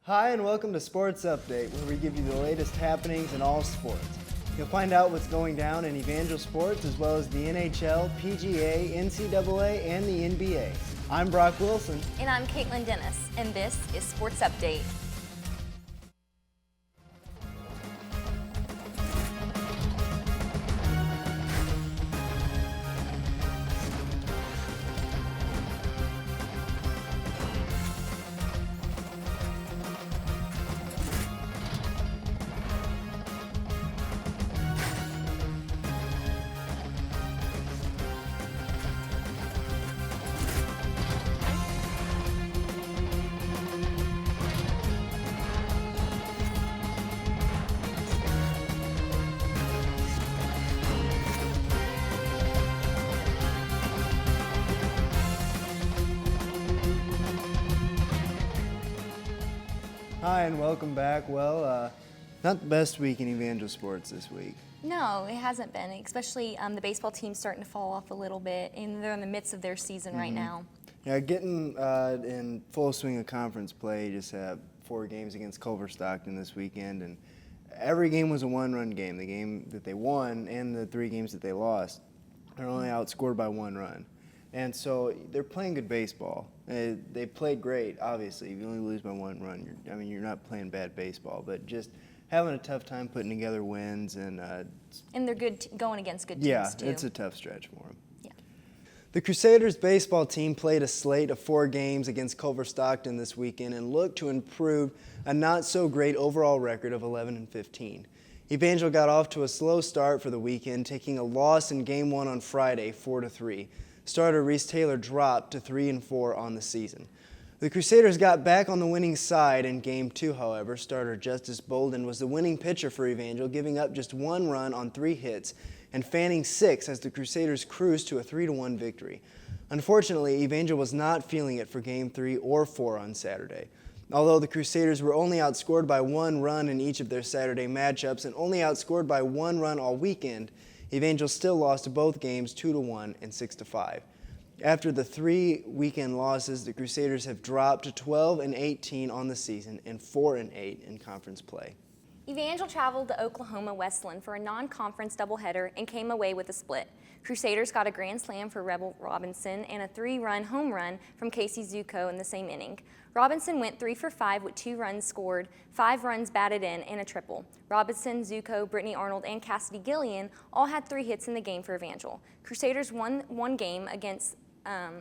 Hi, and welcome to Sports Update, where we give you the latest happenings in all sports. You'll find out what's going down in Evangel sports, as well as the NHL, PGA, NCAA, and the NBA. I'm Brock Wilson. And I'm Caitlin Dennis, and this is Sports Update. Hi, and welcome back. Well, not the best week in Evangel sports this week. No, it hasn't been, especially the baseball team's starting to fall off a little bit, and they're in the midst of their season right now. Yeah, getting in full swing of conference play. Just had 4 games against Culver Stockton this weekend, and every game was a one-run game. The game that they won and the 3 games that they lost are only outscored by 1 run. And so they're playing good baseball. They played great, obviously. If you only lose by 1 run, you're not playing bad baseball, but just having a tough time putting together wins. And they're good going against good teams, too. Yeah, it's a tough stretch for them. Yeah. The Crusaders baseball team played a slate of 4 games against Culver Stockton this weekend and looked to improve a not-so-great overall record of 11-15. Evangel got off to a slow start for the weekend, taking a loss in Game 1 on Friday, 4-3. Starter Reese Taylor dropped to 3-4 on the season. The Crusaders got back on the winning side in Game 2, however. Starter Justice Bolden was the winning pitcher for Evangel, giving up just 1 run on 3 hits and fanning 6 as the Crusaders cruised to a 3-1 victory. Unfortunately, Evangel was not feeling it for Game 3 or 4 on Saturday. Although the Crusaders were only outscored by 1 run in each of their Saturday matchups and only outscored by 1 run all weekend, Evangel still lost both games 2-1 and 6-5. After the 3 weekend losses, the Crusaders have dropped to 12-18 on the season and 4-8 in conference play. Evangel traveled to Oklahoma Westland for a non-conference doubleheader and came away with a split. Crusaders got a grand slam for Rebel Robinson and a 3-run home run from Casey Zuko in the same inning. Robinson went 3 for 5 with 2 runs scored, 5 runs batted in, and a triple. Robinson, Zuko, Brittany Arnold, and Cassidy Gillian all had 3 hits in the game for Evangel. Crusaders won 1 game against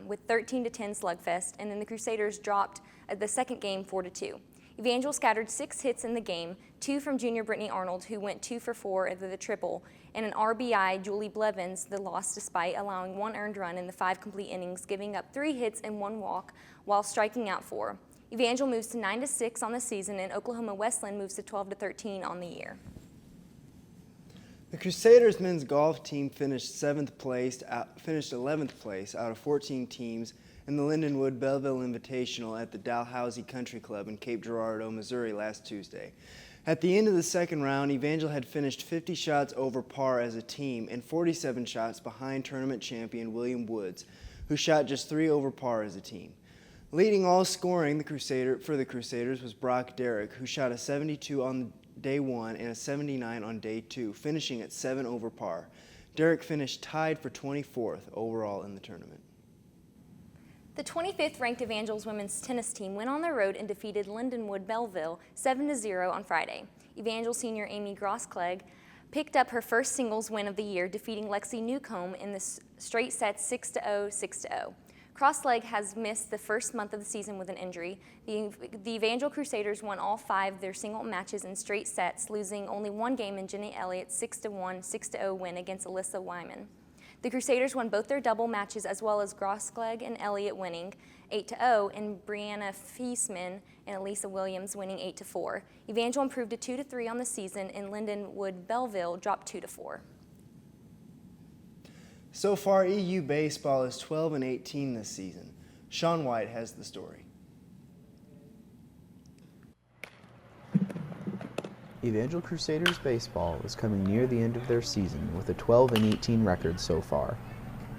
with 13-10 slugfest, and then the Crusaders dropped the second game 4-2. Evangel scattered 6 hits in the game, 2 from junior Brittany Arnold, who went 2 for 4 at the triple, and an RBI, Julie Blevins, the loss despite allowing 1 earned run in the 5 complete innings, giving up 3 hits and 1 walk while striking out 4. Evangel moves to 9-6 on the season, and Oklahoma Westland moves to 12-13 on the year. The Crusaders men's golf team finished 11th place out of 14 teams in the Lindenwood Belleville Invitational at the Dalhousie Country Club in Cape Girardeau, Missouri last Tuesday. At the end of the second round, Evangel had finished 50 shots over par as a team and 47 shots behind tournament champion William Woods, who shot just 3 over par as a team. Leading all scoring for the Crusaders was Brock Derrick, who shot a 72 on day 1 and a 79 on day 2, finishing at 7 over par. Derrick finished tied for 24th overall in the tournament. The 25th ranked Evangel's women's tennis team went on the road and defeated Lindenwood Belleville 7-0 on Friday. Evangel senior Amy Grosskleg picked up her first singles win of the year, defeating Lexi Newcomb in the straight sets 6-0, 6-0. Crossleg has missed the first month of the season with an injury. The Evangel Crusaders won all 5 of their single matches in straight sets, losing only 1 game in Jenny Elliott's 6-1, 6-0 win against Alyssa Wyman. The Crusaders won both their double matches, as well as Grosskleg and Elliott winning 8-0, and Brianna Feisman and Elisa Williams winning 8-4. Evangel improved to 2-3 on the season, and Lindenwood Belleville dropped 2-4. So far, EU baseball is 12-18 this season. Sean White has the story. Evangel Crusaders baseball is coming near the end of their season with a 12-18 record so far.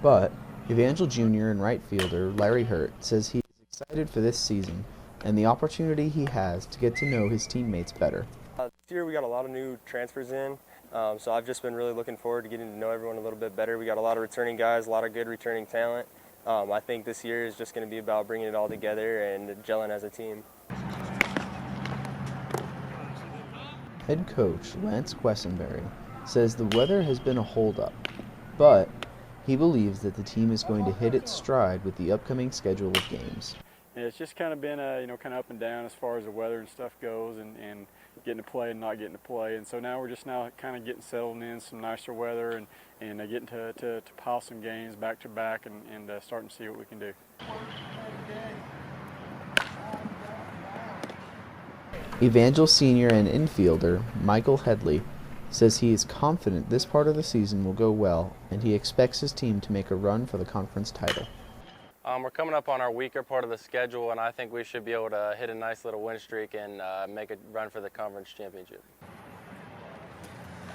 But Evangel Jr. and right fielder Larry Hurt says he is excited for this season and the opportunity he has to get to know his teammates better. This year we got a lot of new transfers in, so I've just been really looking forward to getting to know everyone a little bit better. We got a lot of returning guys, a lot of good returning talent. I think this year is just going to be about bringing it all together and gelling as a team. Head coach Lance Quessenberry says the weather has been a holdup, but he believes that the team is going to hit its stride with the upcoming schedule of games. Yeah, it's just kind of been kind of up and down as far as the weather and stuff goes, and getting to play and not getting to play. And so now we're just kind of getting settled in some nicer weather and getting to pile some games back to back and starting to see what we can do. Evangel senior and infielder Michael Headley says he is confident this part of the season will go well, and he expects his team to make a run for the conference title. We're coming up on our weaker part of the schedule, and I think we should be able to hit a nice little win streak and make a run for the conference championship.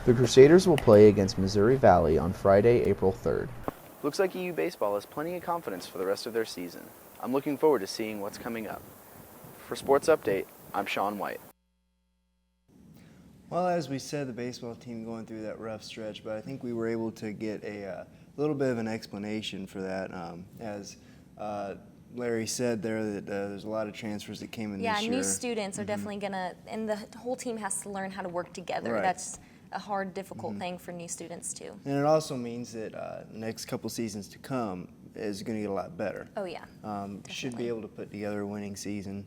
The Crusaders will play against Missouri Valley on Friday, April 3rd. Looks like EU baseball has plenty of confidence for the rest of their season. I'm looking forward to seeing what's coming up. For Sports Update, I'm Sean White. Well, as we said, the baseball team going through that rough stretch, but I think we were able to get a little bit of an explanation for that. As Larry said there, that there's a lot of transfers that came in this year. Yeah, new students are definitely going to, and the whole team has to learn how to work together. Right. That's a hard, difficult thing for new students too. And it also means that the next couple seasons to come is going to get a lot better. Oh yeah, Should be able to put together a winning season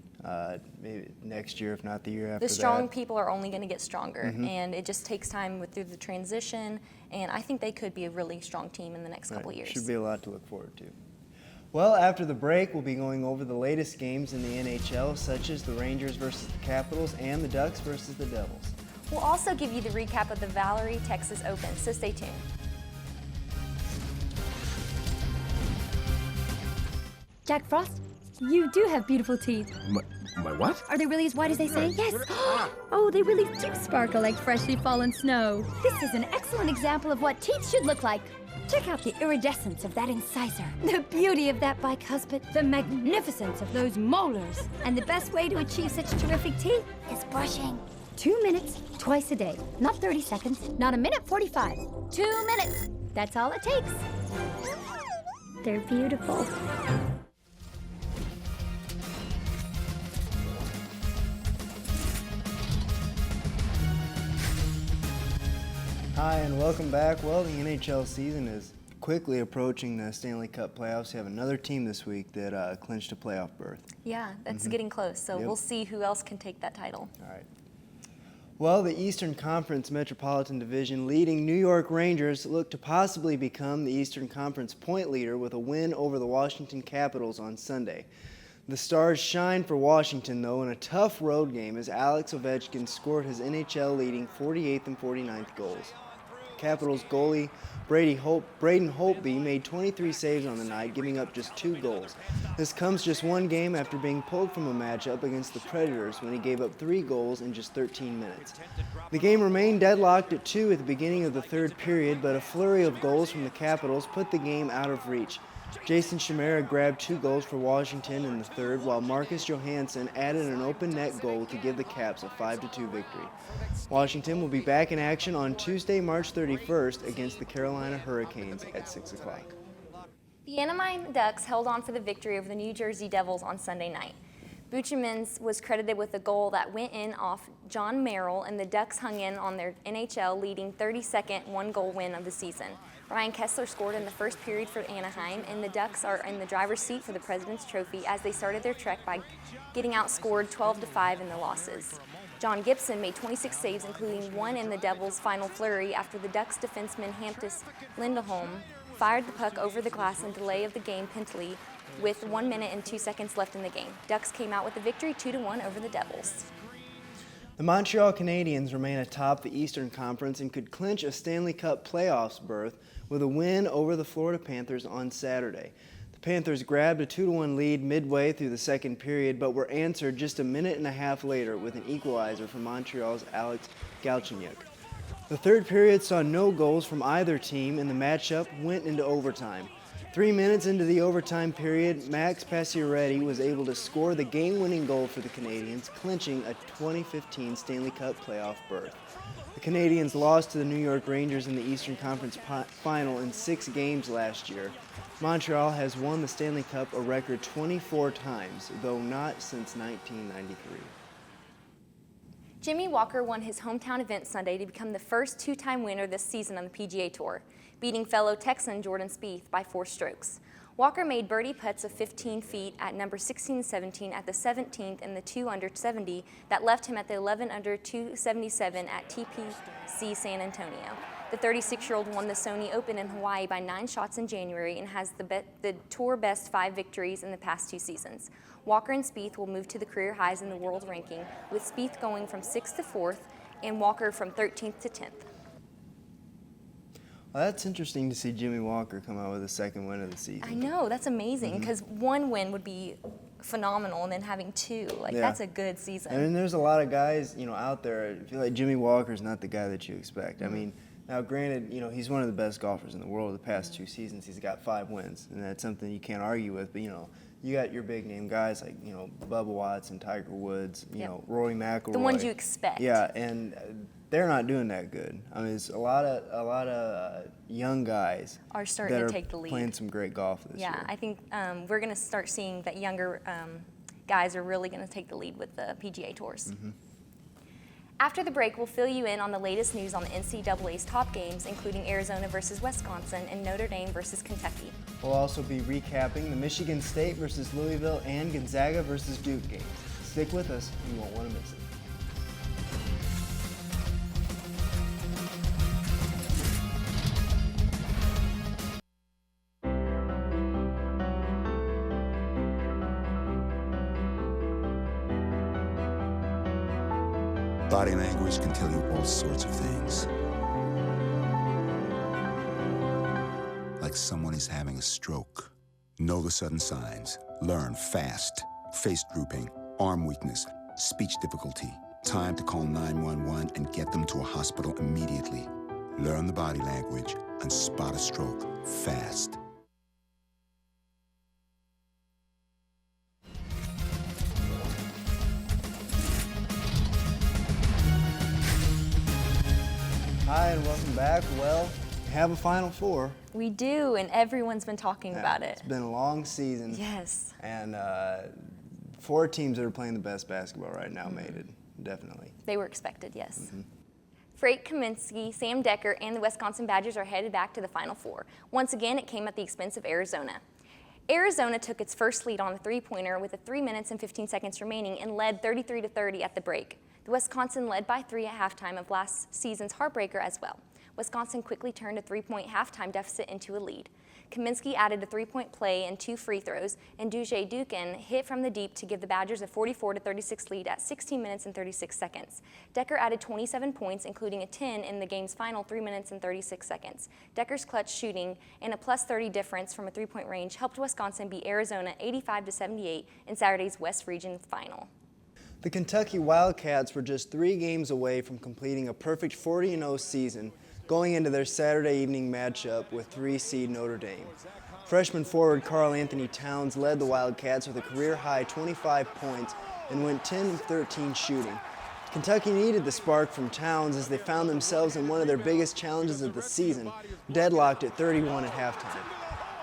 maybe next year, if not the year after that. the strong people are only going to get stronger, and it just takes time through the transition, and I think they could be a really strong team in the next couple years. Should be a lot to look forward to. Well, after the break, we'll be going over the latest games in the NHL, such as the Rangers versus the Capitals and the Ducks versus the Devils. We'll also give you the recap of the Valerie Texas Open, so stay tuned. Jack Frost, you do have beautiful teeth. My what? Are they really as white as they say? Yes. Oh, they really do sparkle like freshly fallen snow. This is an excellent example of what teeth should look like. Check out the iridescence of that incisor, the beauty of that bicuspid, the magnificence of those molars. And the best way to achieve such terrific teeth is brushing. 2 minutes, twice a day. Not 30 seconds, not a minute 45. 2 minutes. That's all it takes. They're beautiful. Hi, and welcome back. Well, the NHL season is quickly approaching the Stanley Cup playoffs. You have another team this week that clinched a playoff berth. Yeah, that's getting close, so we'll see who else can take that title. All right. Well, the Eastern Conference Metropolitan Division leading New York Rangers look to possibly become the Eastern Conference point leader with a win over the Washington Capitals on Sunday. The Stars shined for Washington, though, in a tough road game as Alex Ovechkin scored his NHL-leading 48th and 49th goals. Capitals goalie Braden Holtby made 23 saves on the night, giving up just 2 goals. This comes just one game after being pulled from a matchup against the Predators when he gave up 3 goals in just 13 minutes. The game remained deadlocked at 2 at the beginning of the third period, but a flurry of goals from the Capitals put the game out of reach. Jason Chimera grabbed 2 goals for Washington in the third, while Marcus Johansson added an open net goal to give the Caps a 5-2 victory. Washington will be back in action on Tuesday, March 31st against the Carolina Hurricanes at 6 o'clock. The Anaheim Ducks held on for the victory over the New Jersey Devils on Sunday night. Buchemans was credited with a goal that went in off John Merrill, and the Ducks hung in on their NHL-leading 32nd one-goal win of the season. Ryan Kessler scored in the first period for Anaheim, and the Ducks are in the driver's seat for the President's Trophy as they started their trek by getting outscored 12-5 in the losses. John Gibson made 26 saves, including one in the Devils' final flurry after the Ducks defenseman Hampus Lindholm fired the puck over the glass in delay of the game penalty with 1 minute and 2 seconds left in the game. Ducks came out with the victory 2-1 over the Devils. The Montreal Canadiens remain atop the Eastern Conference and could clinch a Stanley Cup playoffs berth with a win over the Florida Panthers on Saturday. The Panthers grabbed a 2-1 lead midway through the second period, but were answered just a minute and a half later with an equalizer from Montreal's Alex Galchenyuk. The third period saw no goals from either team, and the matchup went into overtime. 3 minutes into the overtime period, Max Pacioretty was able to score the game-winning goal for the Canadiens, clinching a 2015 Stanley Cup playoff berth. The Canadiens lost to the New York Rangers in the Eastern Conference Final in 6 games last year. Montreal has won the Stanley Cup a record 24 times, though not since 1993. Jimmy Walker won his hometown event Sunday to become the first two-time winner this season on the PGA Tour, beating fellow Texan Jordan Spieth by 4 strokes. Walker made birdie putts of 15 feet at number 16 and 17 at the 17th and the 2 under 70 that left him at the 11 under 277 at TPC San Antonio. The 36-year-old won the Sony Open in Hawaii by 9 shots in January and has the tour best 5 victories in the past 2 seasons. Walker and Spieth will move to the career highs in the world ranking, with Spieth going from 6th to 4th and Walker from 13th to 10th. Well, that's interesting to see Jimmy Walker come out with a second win of the season. I know, that's amazing, because 1 win would be phenomenal, and then having 2, that's a good season. I mean, there's a lot of guys, out there. I feel like Jimmy Walker's not the guy that you expect. I mean, now granted, he's one of the best golfers in the world. The past 2 seasons, he's got 5 wins, and that's something you can't argue with. But you got your big name guys like Bubba Watson, Tiger Woods, Rory McIlroy. The ones you expect. Yeah, and they're not doing that good. I mean, it's a lot of young guys are starting that to take the lead. Playing some great golf this year. Yeah, I think we're going to start seeing that younger guys are really going to take the lead with the PGA Tours. After the break, we'll fill you in on the latest news on the NCAA's top games, including Arizona versus Wisconsin and Notre Dame versus Kentucky. We'll also be recapping the Michigan State versus Louisville and Gonzaga versus Duke games. Stick with us, you won't want to miss it. Body language can tell you all sorts of things. Like someone is having a stroke. Know the sudden signs. Learn fast. Face drooping, arm weakness, speech difficulty. Time to call 911 and get them to a hospital immediately. Learn the body language and spot a stroke fast. Hi, and welcome back. Well, we have a Final Four. We do, and everyone's been talking about it. It's been a long season. Yes. And 4 teams that are playing the best basketball right now made it, definitely. They were expected, yes. Frank Kaminsky, Sam Decker, and the Wisconsin Badgers are headed back to the Final Four. Once again, it came at the expense of Arizona. Arizona took its first lead on a 3-pointer with 3 minutes and 15 seconds remaining and led 33-30 at the break. The Wisconsin led by 3 at halftime of last season's heartbreaker as well. Wisconsin quickly turned a 3-point halftime deficit into a lead. Kaminsky added a 3-point play and 2 free throws, and Duje Dukin hit from the deep to give the Badgers a 44-36 lead at 16 minutes and 36 seconds. Decker added 27 points, including a 10 in the game's final 3 minutes and 36 seconds. Decker's clutch shooting and a plus 30 difference from a 3-point range helped Wisconsin beat Arizona 85-78 in Saturday's West Region final. The Kentucky Wildcats were just 3 games away from completing a perfect 40-0 season going into their Saturday evening matchup with 3-seed Notre Dame. Freshman forward Karl Anthony Towns led the Wildcats with a career-high 25 points and went 10 of 13 shooting. Kentucky needed the spark from Towns as they found themselves in one of their biggest challenges of the season, deadlocked at 31 at halftime.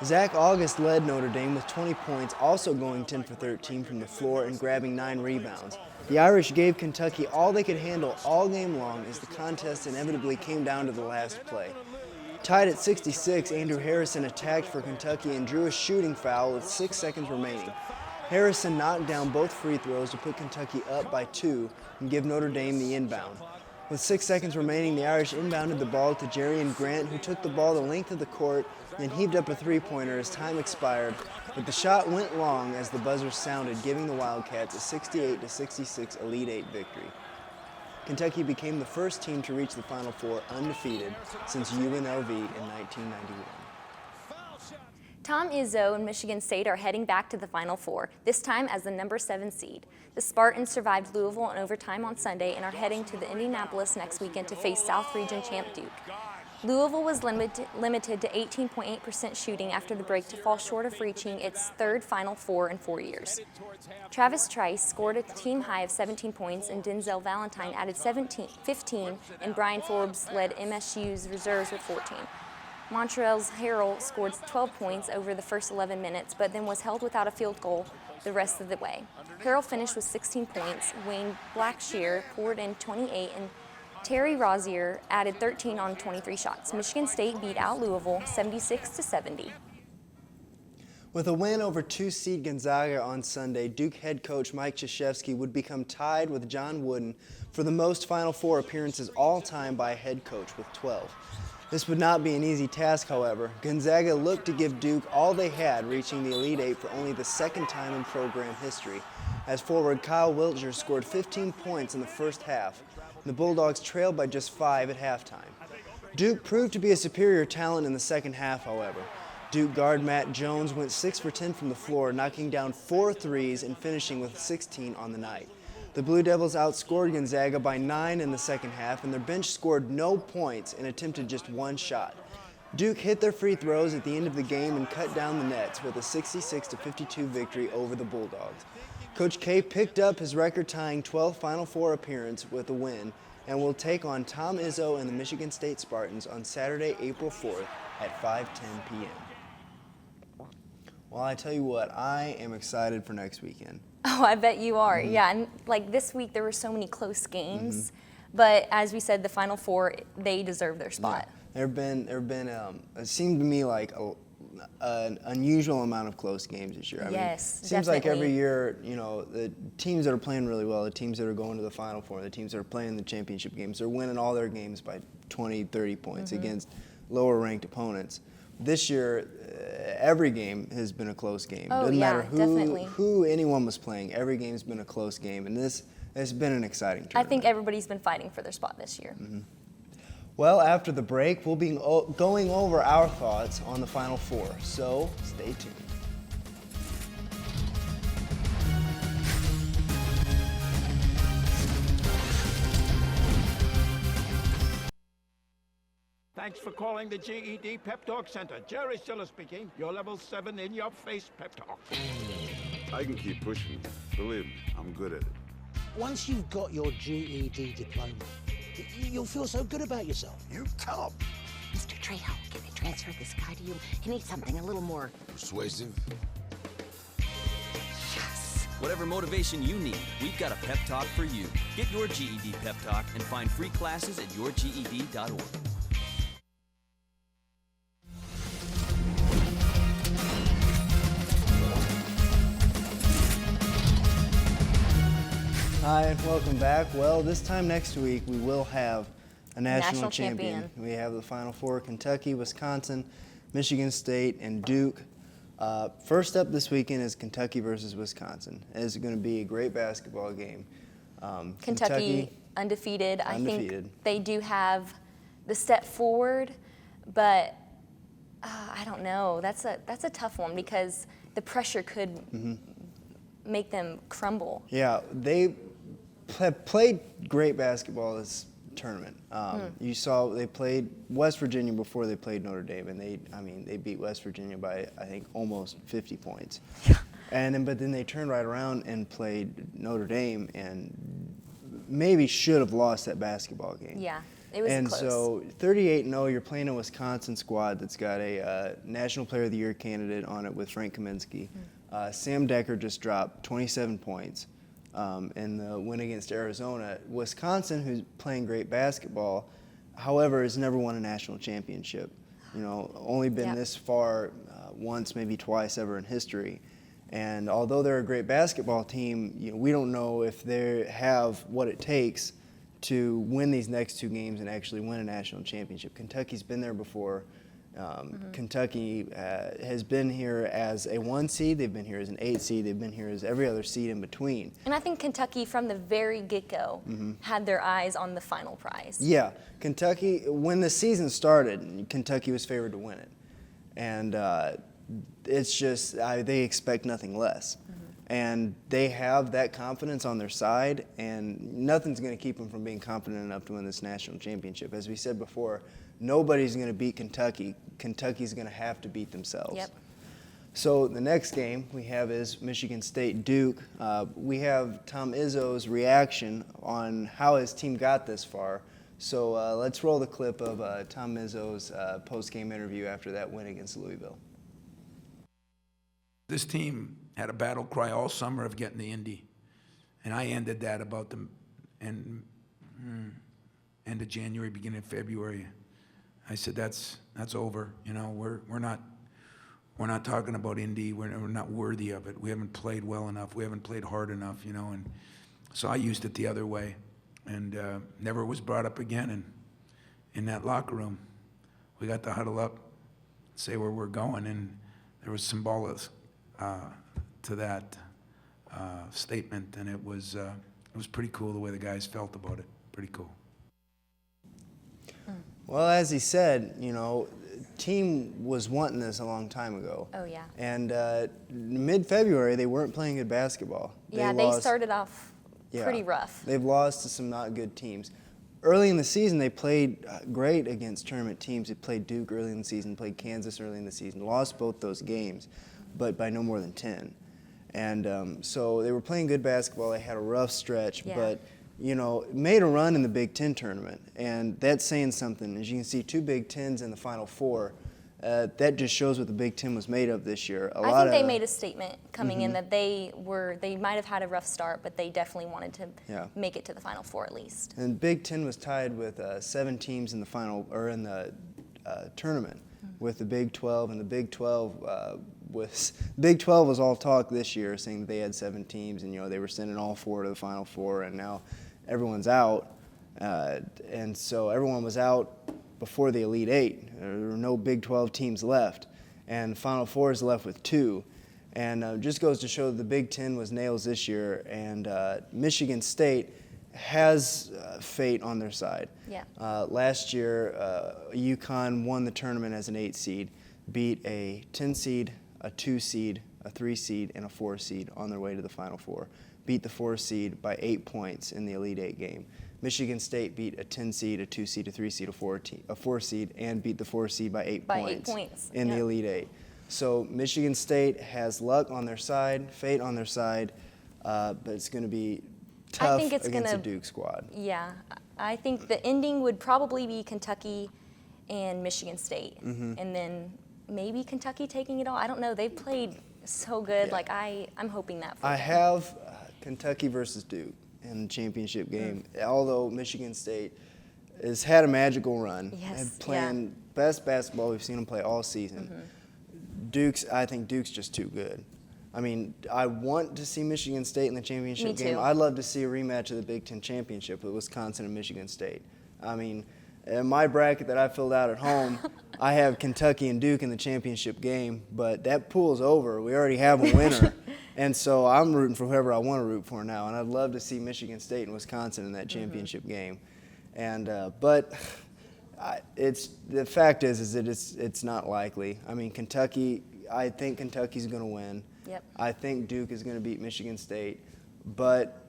Zach August led Notre Dame with 20 points, also going 10 for 13 from the floor and grabbing 9 rebounds. The Irish gave Kentucky all they could handle all game long as the contest inevitably came down to the last play. Tied at 66, Andrew Harrison attacked for Kentucky and drew a shooting foul with 6 seconds remaining. Harrison knocked down both free throws to put Kentucky up by 2 and give Notre Dame the inbound. With 6 seconds remaining, the Irish inbounded the ball to Jerian Grant, who took the ball the length of the court and heaved up a 3-pointer as time expired, but the shot went long as the buzzer sounded, giving the Wildcats a 68-66 Elite Eight victory. Kentucky became the first team to reach the Final Four undefeated since UNLV in 1991. Tom Izzo and Michigan State are heading back to the Final Four, this time as the number 7 seed. The Spartans survived Louisville in overtime on Sunday and are heading to the Indianapolis next weekend to face South Region champ Duke. Louisville was limited to 18.8% shooting after the break to fall short of reaching its third Final Four in 4 years. Travis Trice scored a team high of 17 points, and Denzel Valentine added 15, and Brian Forbes led MSU's reserves with 14. Montreal's Harrell scored 12 points over the first 11 minutes, but then was held without a field goal the rest of the way. Harrell finished with 16 points, Wayne Blackshear poured in 28, and Terry Rozier added 13 on 23 shots. Michigan State beat out Louisville 76-70. With a win over 2-seed Gonzaga on Sunday, Duke head coach Mike Krzyzewski would become tied with John Wooden for the most Final Four appearances all time by a head coach with 12. This would not be an easy task, however. Gonzaga looked to give Duke all they had, reaching the Elite Eight for only the second time in program history, as forward Kyle Wiltshire scored 15 points in the first half. The Bulldogs trailed by just 5 at halftime. Duke proved to be a superior talent in the second half, however. Duke guard Matt Jones went 6 for 10 from the floor, knocking down 4 threes and finishing with 16 on the night. The Blue Devils outscored Gonzaga by 9 in the second half, and their bench scored no points and attempted just 1 shot. Duke hit their free throws at the end of the game and cut down the nets with a 66-52 victory over the Bulldogs. Coach K picked up his record-tying 12th Final Four appearance with a win and will take on Tom Izzo and the Michigan State Spartans on Saturday, April 4th at 5:10 p.m. Well, I tell you what, I am excited for next weekend. Oh, I bet you are. Yeah, and like this week there were so many close games, but as we said, the Final Four, they deserve their spot. Yeah. There have been it seemed to me like an unusual amount of close games this year. Yes, it seems like definitely. every year, the teams that are playing really well, the teams that are going to the Final Four, the teams that are playing the championship games, they're winning all their games by 20, 30 points against lower-ranked opponents. This year, every game has been a close game. Oh, Doesn't yeah, matter definitely. who anyone was playing. Every game's been a close game, and this has been an exciting tournament. I think everybody's been fighting for their spot this year. Well, after the break, we'll be going over our thoughts on the Final Four, so stay tuned. Thanks for calling the GED Pep Talk Center. Jerry Stiller speaking. Your level 7 in-your-face pep talk. I can keep pushing. Believe me, I'm good at it. Once you've got your GED diploma, you'll feel so good about yourself. You tell him. Mr. Trejo, can I transfer this guy to you? He needs something a little more Persuasive. yes. Whatever motivation you need, we've got a pep talk for you. Get your GED pep talk and find free classes at yourged.org. Hi, and welcome back. Well, this time next week, we will have a national champion. champion. We have the Final Four: Kentucky, Wisconsin, Michigan State, and Duke. First up this weekend is Kentucky versus Wisconsin. It's going to be a great basketball game. Kentucky undefeated. I undefeated. think they do have the step forward, but I don't know. That's a tough one because the pressure could make them crumble. Yeah, they have played great basketball this tournament. You saw they played West Virginia before they played Notre Dame, and they beat West Virginia by, I think, almost 50 points. But then they turned right around and played Notre Dame, and maybe should have lost that basketball game. Yeah, it was close. And so 38-0, you're playing a Wisconsin squad that's got a National Player of the Year candidate on it with Frank Kaminsky. Sam Decker just dropped 27 points in the win against Arizona. Wisconsin, who's playing great basketball, however, has never won a national championship. Only been this far once, maybe twice ever in history. And although they're a great basketball team, we don't know if they have what it takes to win these next 2 games and actually win a national championship. Kentucky's been there before. Kentucky has been here as a 1 seed, they've been here as an 8 seed, they've been here as every other seed in between. And I think Kentucky, from the very get-go, had their eyes on the final prize. Yeah, Kentucky, when the season started, Kentucky was favored to win it. And it's just, they expect nothing less. And they have that confidence on their side, and nothing's going to keep them from being confident enough to win this national championship. As we said before, nobody's going to beat Kentucky. Kentucky's going to have to beat themselves. Yep. So the next game we have is Michigan State-Duke. We have Tom Izzo's reaction on how his team got this far. So let's roll the clip of Tom Izzo's post-game interview after that win against Louisville. This team had a battle cry all summer of getting the Indy, and I ended that about the end of January, beginning of February. I said that's over. You know, we're not talking about Indy. We're not worthy of it. We haven't played well enough. We haven't played hard enough. You know, and so I used it the other way, and never was brought up again. And in that locker room, we got to huddle up, say where we're going, and there was symbolism to that statement, and it was pretty cool the way the guys felt about it. Pretty cool. Well, as he said, you know, team was wanting this a long time ago. Oh, yeah. And mid-February, they weren't playing good basketball. They started off pretty rough. They've lost to some not good teams. Early in the season, they played great against tournament teams. They played Duke early in the season, played Kansas early in the season, lost both those games, but by no more than 10. And so they were playing good basketball. They had a rough stretch, but, you know, made a run in the Big Ten tournament. And that's saying something. As you can see, 2 Big Tens in the Final Four. That just shows what the Big Ten was made of this year. I think they made a statement coming in that they might have had a rough start, but they definitely wanted to make it to the Final Four at least. And Big Ten was tied with 7 teams in the final or in the tournament with the Big 12, and the Big 12 was all talk this year, saying that they had 7 teams, and you know they were sending all 4 to the Final Four, and now everyone's out, and so everyone was out before the Elite 8. There were no Big 12 teams left, and Final Four is left with 2. And just goes to show that the Big Ten was nails this year, and Michigan State has fate on their side. Yeah. Last year, UConn won the tournament as an 8 seed, beat a 10 seed, a 2 seed, a 3 seed, and a 4 seed on their way to the Final Four. Beat the 4 seed by 8 points in the Elite 8 game. Michigan State beat a 10 seed, a 2 seed, a 3 seed, a 4 seed, and beat the 4 seed by 8 points in the Elite 8. So Michigan State has luck on their side, fate on their side, but it's going to be tough against the Duke squad. Yeah, I think the ending would probably be Kentucky and Michigan State, and then maybe Kentucky taking it all. I don't know. They've played so good. Yeah. Like I'm hoping that for I them. have Kentucky versus Duke in the championship game. Although Michigan State has had a magical run, playing best basketball we've seen them play all season. I think Duke's just too good. I mean, I want to see Michigan State in the championship game. I'd love to see a rematch of the Big Ten championship with Wisconsin and Michigan State. I mean, in my bracket that I filled out at home, I have Kentucky and Duke in the championship game, but that pool's over. We already have a winner, and so I'm rooting for whoever I want to root for now, and I'd love to see Michigan State and Wisconsin in that championship game. And but the fact is that it's not likely. I mean, Kentucky. I think Kentucky's going to win. Yep. I think Duke is going to beat Michigan State, but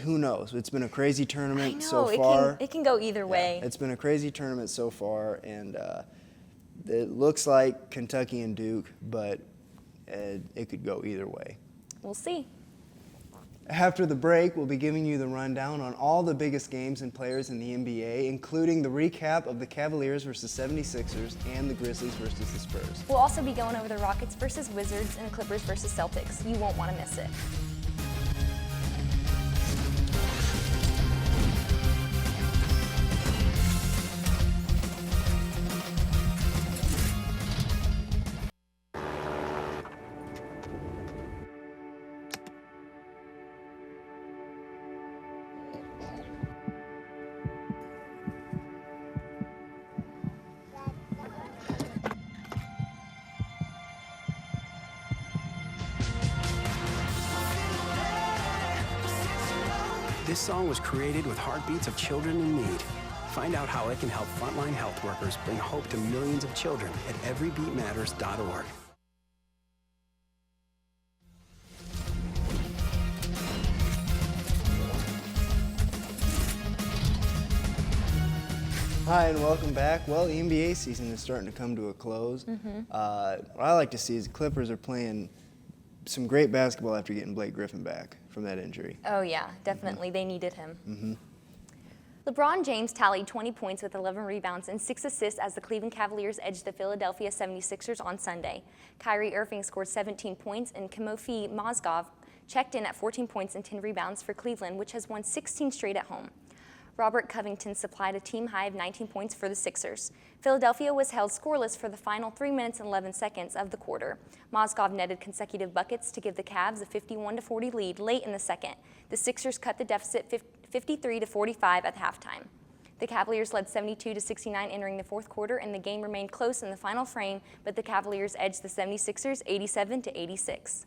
who knows? It's been a crazy tournament so far. It can go either way. It's been a crazy tournament so far, and it looks like Kentucky and Duke, but it could go either way. We'll see. After the break, we'll be giving you the rundown on all the biggest games and players in the NBA, including the recap of the Cavaliers versus 76ers and the Grizzlies versus the Spurs. We'll also be going over the Rockets versus Wizards and Clippers versus Celtics. You won't want to miss it. This song was created with heartbeats of children in need. Find out how it can help frontline health workers bring hope to millions of children at everybeatmatters.org. Hi, and welcome back. Well, the NBA season is starting to come to a close. What I like to see is the Clippers are playing some great basketball after getting Blake Griffin back from that injury. Oh, yeah, definitely. They needed him. LeBron James tallied 20 points with 11 rebounds and 6 assists as the Cleveland Cavaliers edged the Philadelphia 76ers on Sunday. Kyrie Irving scored 17 points, and Timofey Mozgov checked in at 14 points and 10 rebounds for Cleveland, which has won 16 straight at home. Robert Covington supplied a team high of 19 points for the Sixers. Philadelphia was held scoreless for the final 3 minutes and 11 seconds of the quarter. Mozgov netted consecutive buckets to give the Cavs a 51-40 lead late in the second. The Sixers cut the deficit 53-45 at halftime. The Cavaliers led 72-69 entering the fourth quarter, and the game remained close in the final frame, but the Cavaliers edged the 76ers 87-86.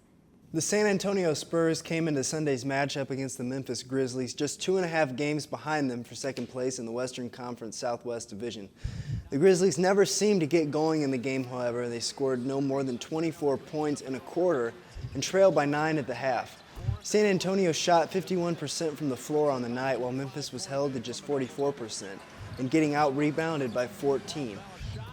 The San Antonio Spurs came into Sunday's matchup against the Memphis Grizzlies just 2.5 games behind them for second place in the Western Conference Southwest Division. The Grizzlies never seemed to get going in the game, however. They scored no more than 24 points in a quarter and trailed by 9 at the half. San Antonio shot 51% from the floor on the night, while Memphis was held to just 44% and getting out-rebounded by 14.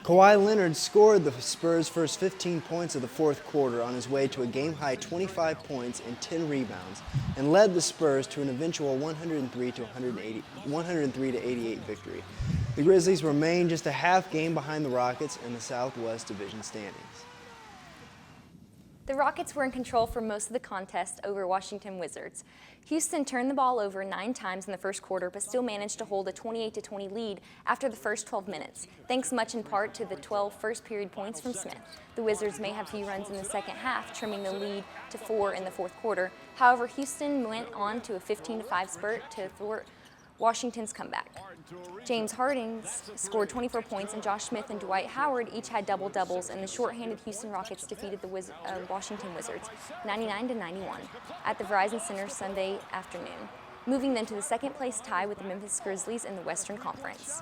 Kawhi Leonard scored the Spurs' first 15 points of the fourth quarter on his way to a game-high 25 points and 10 rebounds, and led the Spurs to an eventual 103-88 victory. The Grizzlies remain just a half game behind the Rockets in the Southwest Division standings. The Rockets were in control for most of the contest over Washington Wizards. Houston turned the ball over 9 times in the first quarter, but still managed to hold a 28-20 lead after the first 12 minutes, thanks much in part to the 12 first-period points from Smith. The Wizards may have few runs in the second half, trimming the lead to 4 in the fourth quarter. However, Houston went on to a 15-5 spurt to thwart Washington's comeback. James Harden scored 24 points, and Josh Smith and Dwight Howard each had double-doubles, and the short-handed Houston Rockets defeated the Washington Wizards 99-91 at the Verizon Center Sunday afternoon, moving them to the second-place tie with the Memphis Grizzlies in the Western Conference.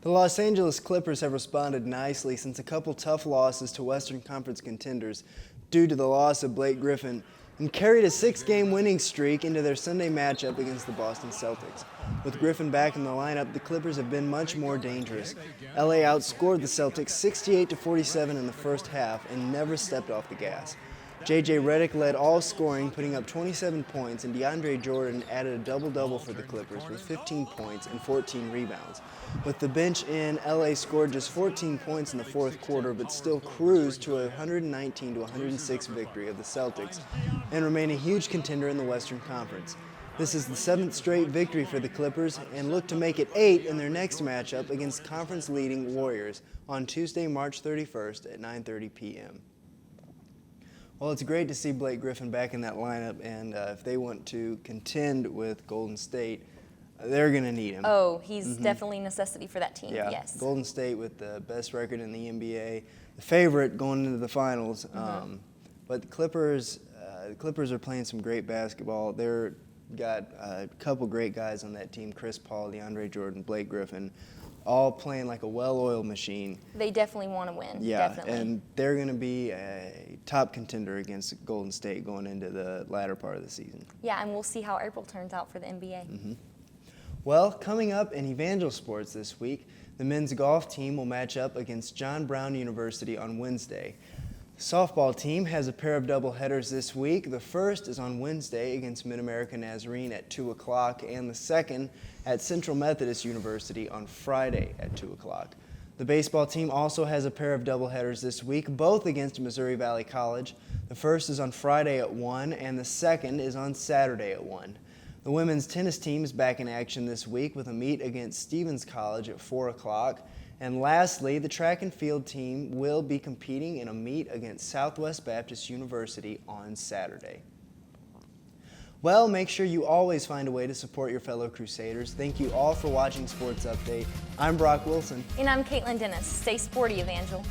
The Los Angeles Clippers have responded nicely since a couple tough losses to Western Conference contenders due to the loss of Blake Griffin, and carried a 6-game winning streak into their Sunday matchup against the Boston Celtics. With Griffin back in the lineup, the Clippers have been much more dangerous. LA outscored the Celtics 68-47 in the first half and never stepped off the gas. J.J. Redick led all scoring, putting up 27 points, and DeAndre Jordan added a double-double for the Clippers with 15 points and 14 rebounds. With the bench in, LA scored just 14 points in the fourth quarter, but still cruised to a 119-106 victory of the Celtics and remain a huge contender in the Western Conference. This is the 7th straight victory for the Clippers and look to make it 8 in their next matchup against conference-leading Warriors on Tuesday, March 31st at 9:30 p.m. Well, it's great to see Blake Griffin back in that lineup, and if they want to contend with Golden State, they're going to need him. Oh, he's definitely a necessity for that team, yeah. yes. Golden State with the best record in the NBA, the favorite going into the finals. But the Clippers are playing some great basketball. They've got a couple great guys on that team, Chris Paul, DeAndre Jordan, Blake Griffin, all playing like a well-oiled machine. They definitely want to win. Yeah, definitely. And they're going to be a top contender against Golden State going into the latter part of the season. Yeah, and we'll see how April turns out for the NBA. Well, coming up in Evangel sports this week, the men's golf team will match up against John Brown University on Wednesday. The softball team has a pair of doubleheaders this week. The first is on Wednesday against Mid-America Nazarene at 2 o'clock, and the second at Central Methodist University on Friday at 2 o'clock. The baseball team also has a pair of doubleheaders this week, both against Missouri Valley College. The first is on Friday at 1, and the second is on Saturday at 1. The women's tennis team is back in action this week with a meet against Stevens College at 4 o'clock. And lastly, the track and field team will be competing in a meet against Southwest Baptist University on Saturday. Well, make sure you always find a way to support your fellow Crusaders. Thank you all for watching Sports Update. I'm Brock Wilson. And I'm Caitlin Dennis. Stay sporty, Evangel.